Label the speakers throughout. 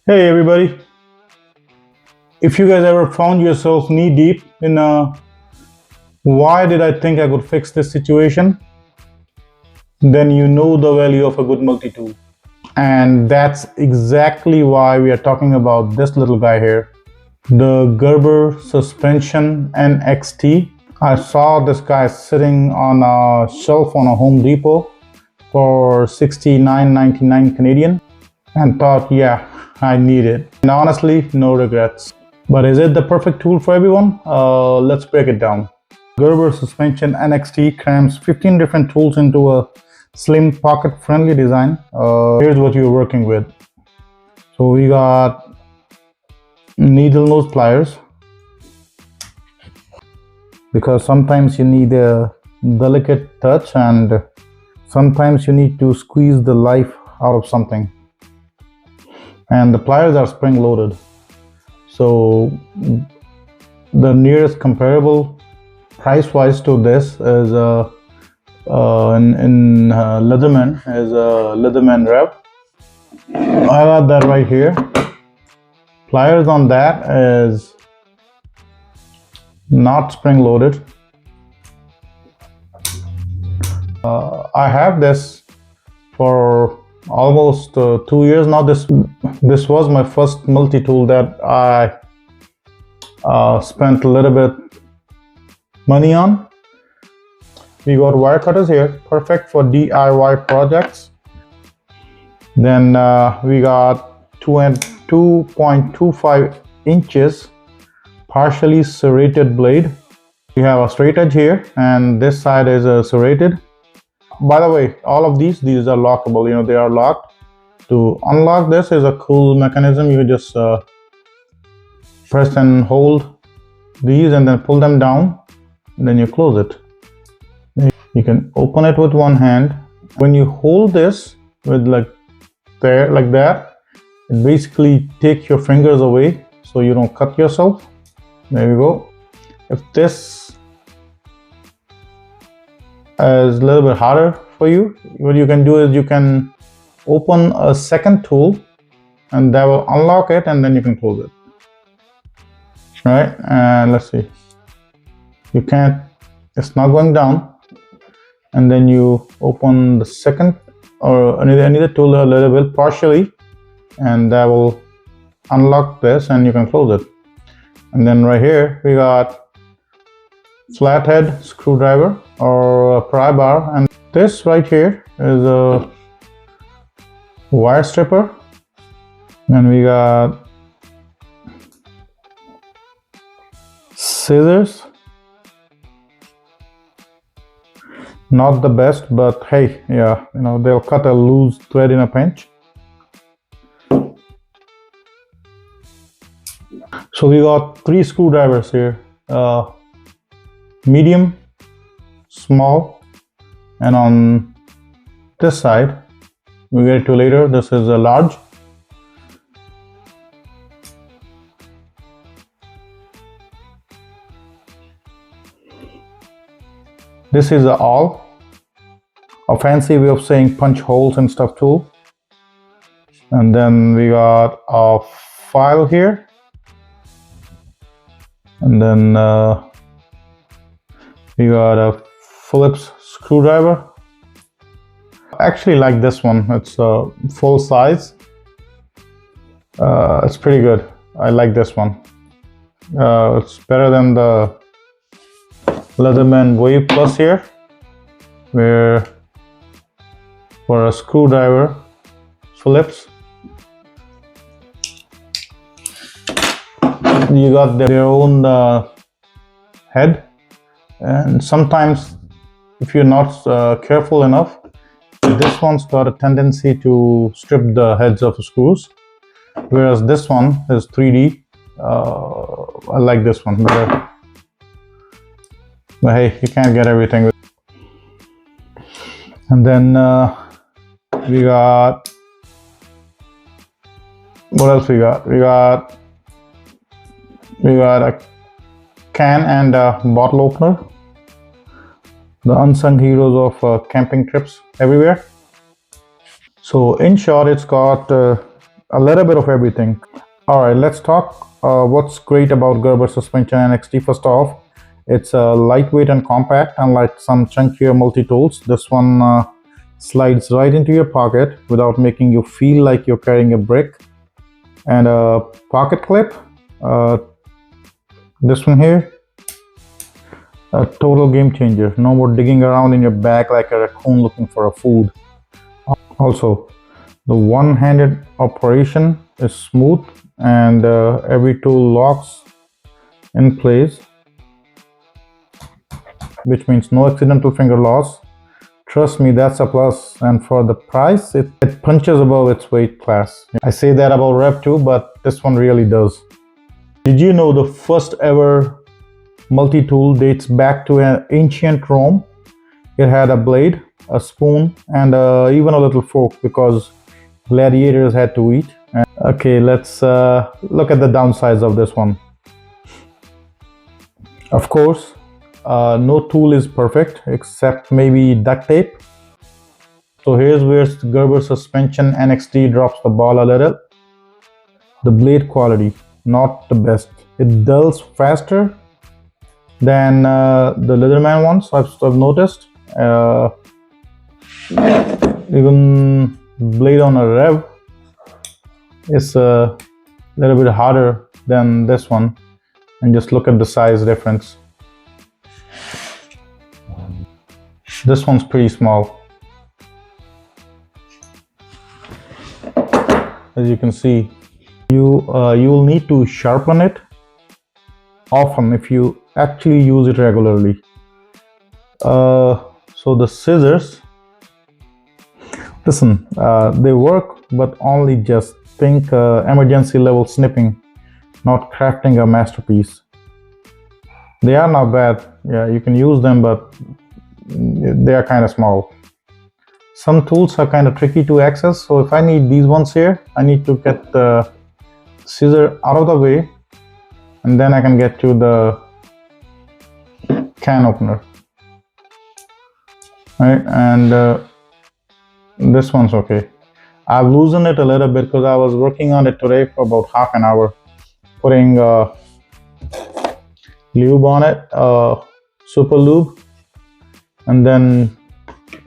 Speaker 1: Hey everybody, if you guys ever found yourself knee deep in why did I think I could fix this situation, then you know the value of a good multi-tool. And that's exactly why we are talking about this little guy here, the Gerber Suspension NXT. I saw this guy sitting on a shelf on a Home Depot for $69.99 Canadian and thought, yeah, I need it. And honestly, no regrets. But is it the perfect tool for everyone? Let's break it down. Gerber Suspension NXT crams 15 different tools into a slim pocket-friendly design. Here's what you're working with. So we got needle nose pliers, because sometimes you need a delicate touch and sometimes you need to squeeze the life out of something. And the pliers are spring loaded, so the nearest comparable price wise to this is in Leatherman is a Leatherman Rev. I got that right here. Pliers on that is not spring loaded. I have this for almost 2 years now. This was my first multi-tool that I spent a little bit money on. We got wire cutters here, perfect for DIY projects. Then we got 2.25 inches partially serrated blade. We have a straight edge here and this side is serrated. By the way, all of these are lockable, they are locked. To unlock this is a cool mechanism. You just press and hold these and then pull them down, and then you close it. You can open it with one hand. When you hold this with like that, it basically takes your fingers away so you don't cut yourself. There you go. If this is a little bit harder for you, what you can do is you can open a second tool and that will unlock it, and then you can close it. Right, and let's see, you can't, it's not going down, and then you open the second or any tool a little bit partially, and that will unlock this and you can close it. And then right here we got flathead screwdriver or a pry bar, and this right here is a wire stripper, and we got scissors. Not the best, but hey, yeah, they'll cut a loose thread in a pinch. So we got 3 screwdrivers here, medium, small, and on this side, we'll get to later, this is a large. This is a awl, a fancy way of saying punch holes and stuff tool. And then we got a file here. And then we got a Phillips screwdriver. I actually like this one. It's full size. It's pretty good. I like this one. It's better than the Leatherman Wave Plus here, where for a screwdriver, Phillips, you got their own head, and sometimes if you're not careful enough, this one's got a tendency to strip the heads of the screws, whereas this one is 3D. I like this one better. But hey, you can't get everything. And then we got, what else we got? We got a can and a bottle opener. The unsung heroes of camping trips everywhere. So in short, it's got a little bit of everything. All right, let's talk what's great about Gerber Suspension NXT. First off, it's lightweight and compact, unlike some chunkier multi-tools. This one slides right into your pocket without making you feel like you're carrying a brick. And a pocket clip, this one here, a total game changer. No more digging around in your bag like a raccoon looking for a food. Also, the one-handed operation is smooth and every tool locks in place, which means no accidental finger loss. Trust me, that's a plus, and for the price, it punches above its weight class. I say that about Rev 2, but this one really does. Did you know the first ever multi-tool dates back to an ancient Rome? It had a blade, a spoon, and even a little fork because gladiators had to eat. Okay, let's look at the downsides of this one. Of course, no tool is perfect except maybe duct tape. So here's where Gerber Suspension NXT drops the ball a little. The blade quality, not the best. It dulls faster than the Leatherman ones, I've noticed. Even blade on a Rev is a little bit harder than this one. And just look at the size difference. This one's pretty small. As you can see, you will need to sharpen it often if you actually use it regularly. So the scissors, listen, they work, but only just think emergency level snipping, not crafting a masterpiece. They are not bad. Yeah, you can use them, but they are kind of small. Some tools are kind of tricky to access, so if I need these ones here, I need to get the scissor out of the way, and then I can get to the can opener. Right, and this one's okay. I've loosened it a little bit because I was working on it today for about half an hour, putting lube on it, super lube, and then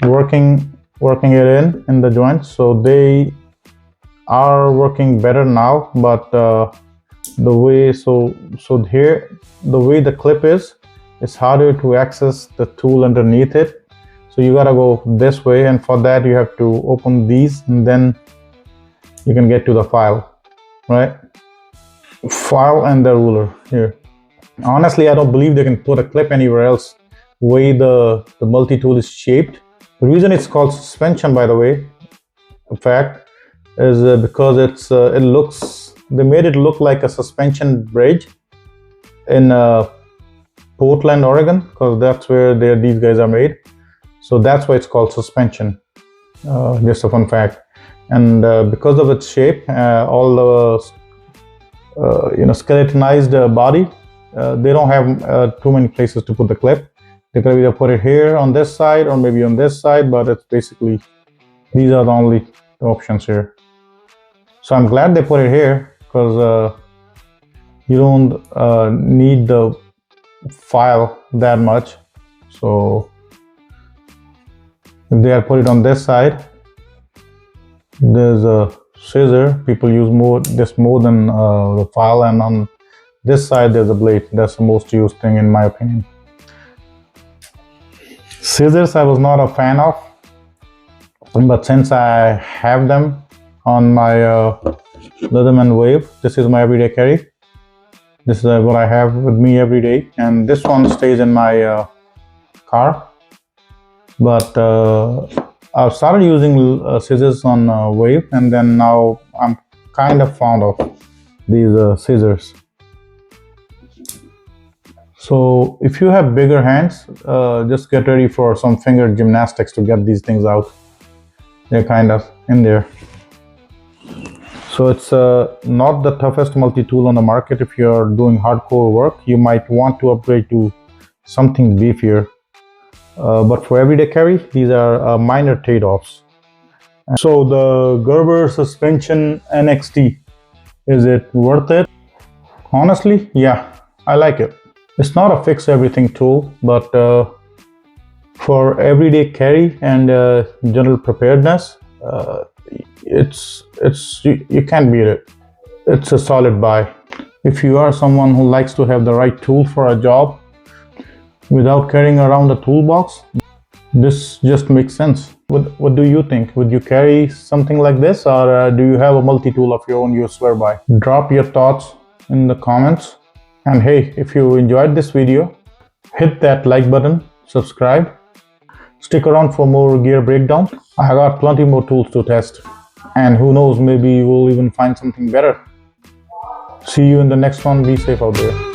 Speaker 1: working it in the joints. So they are working better now, but the way here, the way the clip is, it's harder to access the tool underneath it. So you gotta go this way, and for that you have to open these, and then you can get to the file, right? File and the ruler here. Honestly, I don't believe they can put a clip anywhere else. The way the multi-tool is shaped. The reason it's called suspension, by the way, in fact, is because they made it look like a suspension bridge in Portland, Oregon, because that's where these guys are made. So that's why it's called suspension. Just a fun fact. And because of its shape, all the skeletonized body, they don't have too many places to put the clip. They could either put it here on this side or maybe on this side, but it's basically, these are the only options here. So I'm glad they put it here because you don't need the file that much. So if they had put it on this side, there's a scissor. People use this more than the file, and on this side there's a blade. That's the most used thing in my opinion. Scissors I was not a fan of, but since I have them on my Leatherman Wave, this is my everyday carry. This is what I have with me every day, and this one stays in my car. But I've started using scissors on Wave, and then now I'm kind of fond of these scissors. So if you have bigger hands, just get ready for some finger gymnastics to get these things out. They're kind of in there. So it's not the toughest multi-tool on the market. If you're doing hardcore work, you might want to upgrade to something beefier. But for everyday carry, these are minor trade-offs. So the Gerber Suspension NXT, is it worth it? Honestly, yeah, I like it. It's not a fix everything tool, but for everyday carry and general preparedness, you can't beat it. It's a solid buy. If you are someone who likes to have the right tool for a job without carrying around a toolbox, this just makes sense. What do you think? Would you carry something like this, or do you have a multi-tool of your own you swear by? Drop your thoughts in the comments. And hey, if you enjoyed this video, hit that like button, subscribe, stick around for more gear breakdown. I got plenty more tools to test. And who knows, maybe you will even find something better. See you in the next one. Be safe out there.